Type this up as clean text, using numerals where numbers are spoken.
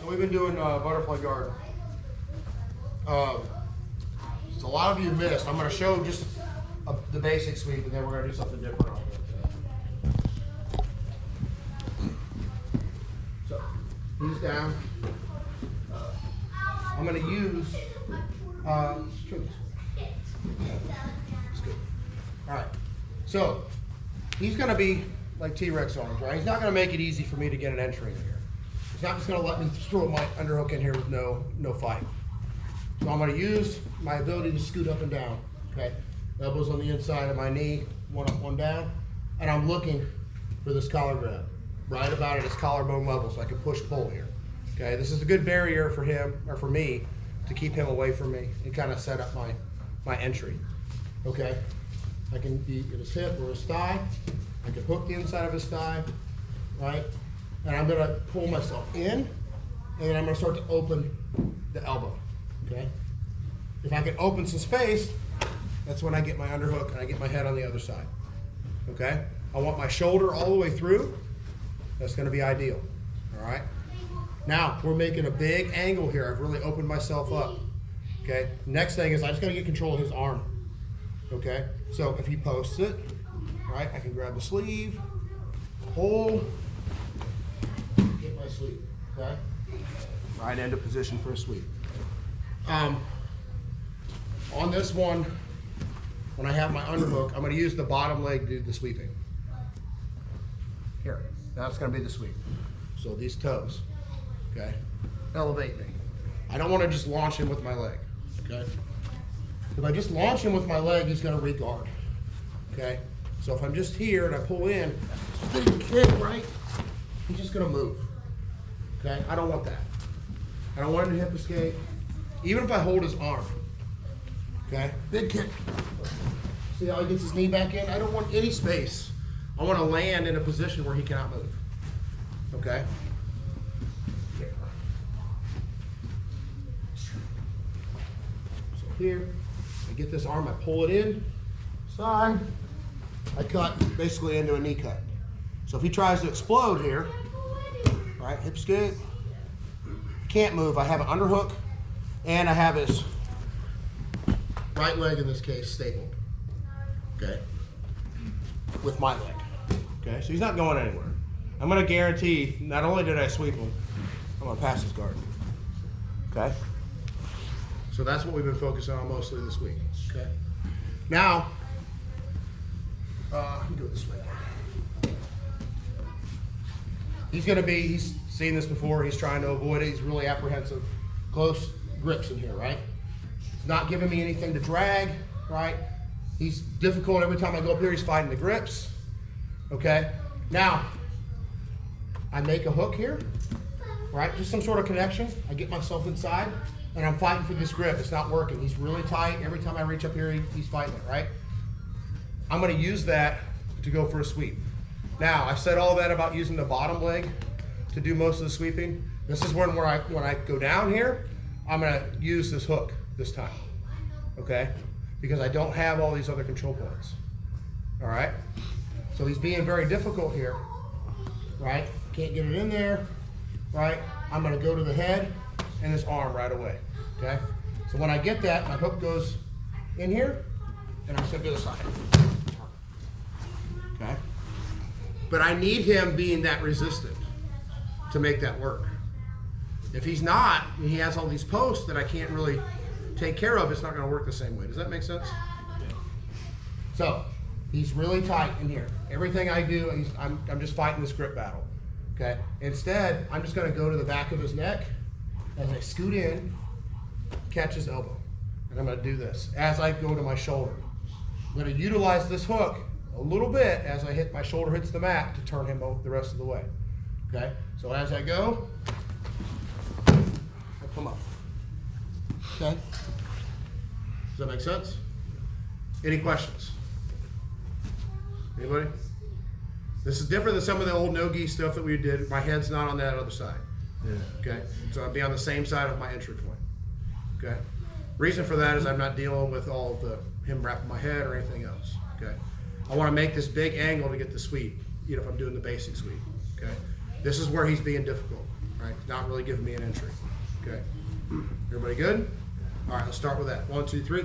So we've been doing butterfly garden. So a lot of you missed. I'm going to show just the basic sweep, and then we're going to do something different on it. So he's down. I'm going to use. That's good. All right. So he's going to be like T-Rex arms, right? He's not going to make it easy for me to get an entry in here. He's not just going to let me throw my underhook in here with no fight. So I'm going to use my ability to scoot up and down. Okay, elbows on the inside of my knee, one up, one down, and I'm looking for this collar grab, right about at his collarbone level, so I can push pull here. Okay, this is a good barrier for him or for me to keep him away from me and kind of set up my entry. Okay, I can be at his hip or his thigh. I can hook the inside of his thigh, right? And I'm going to pull myself in, and then I'm going to start to open the elbow. Okay. If I can open some space, that's when I get my underhook and I get my head on the other side. Okay. I want my shoulder all the way through. That's going to be ideal. All right. Now we're making a big angle here. I've really opened myself up. Okay. Next thing is I just got to get control of his arm. Okay. So if he posts it, right, I can grab the sleeve, pull, get my sweep. Okay. Right into position for a sweep. On this one, when I have my underhook, I'm going to use the bottom leg to do the sweeping. Here, that's going to be the sweep. So these toes, okay, elevate me. I don't want to just launch him with my leg, okay? If I just launch him with my leg, he's going to re-guard, okay? So if I'm just here and I pull in, big kick, right? He's just going to move, okay? I don't want that. I don't want him to hip escape. Even if I hold his arm, okay? Big kick. See how he gets his knee back in? I don't want any space. I want to land in a position where he cannot move, okay? So here, I get this arm, I pull it in, side, I cut basically into a knee cut. So if he tries to explode here, right, hip escape, can't move. I have an underhook, and I have his right leg, in this case, stapled, okay, with my leg, okay? So he's not going anywhere. I'm going to guarantee, not only did I sweep him, I'm going to pass his guard, okay? So that's what we've been focusing on mostly this week, okay? Now, let me do it this way. He's seen this before, he's trying to avoid it, he's really apprehensive. Close grips in here, right? He's not giving me anything to drag, right? He's difficult every time I go up here, he's fighting the grips, okay? Now, I make a hook here, right? Just some sort of connection. I get myself inside, and I'm fighting for this grip. It's not working. He's really tight. Every time I reach up here, he's fighting it, right? I'm gonna use that to go for a sweep. Now, I said all that about using the bottom leg to do most of the sweeping. This is when I go down here, I'm gonna use this hook this time, okay? Because I don't have all these other control points, all right? So he's being very difficult here, right? Can't get it in there, right? I'm gonna go to the head and his arm right away, okay? So when I get that, my hook goes in here, and I'm just gonna do the side, okay? But I need him being that resistant to make that work. If he's not, and he has all these posts that I can't really take care of, it's not going to work the same way. Does that make sense? Yeah. So he's really tight in here. Everything I do, I'm just fighting this grip battle. Okay. Instead, I'm just going to go to the back of his neck as I scoot in, catch his elbow, and I'm going to do this as I go to my shoulder. I'm going to utilize this hook a little bit as my shoulder hits the mat to turn him the rest of the way. Okay. So as I go, I come up. Okay. Does that make sense? Any questions? Anybody? This is different than some of the old no-gi stuff that we did. My head's not on that other side. Yeah. Okay. So I'll be on the same side of my entry point. Okay. Reason for that is I'm not dealing with all of him wrapping my head or anything else. Okay. I want to make this big angle to get the sweep, if I'm doing the basic sweep. Okay. This is where he's being difficult. Right? He's not really giving me an entry. Okay. Everybody good? All right, let's start with that. 1, 2, 3.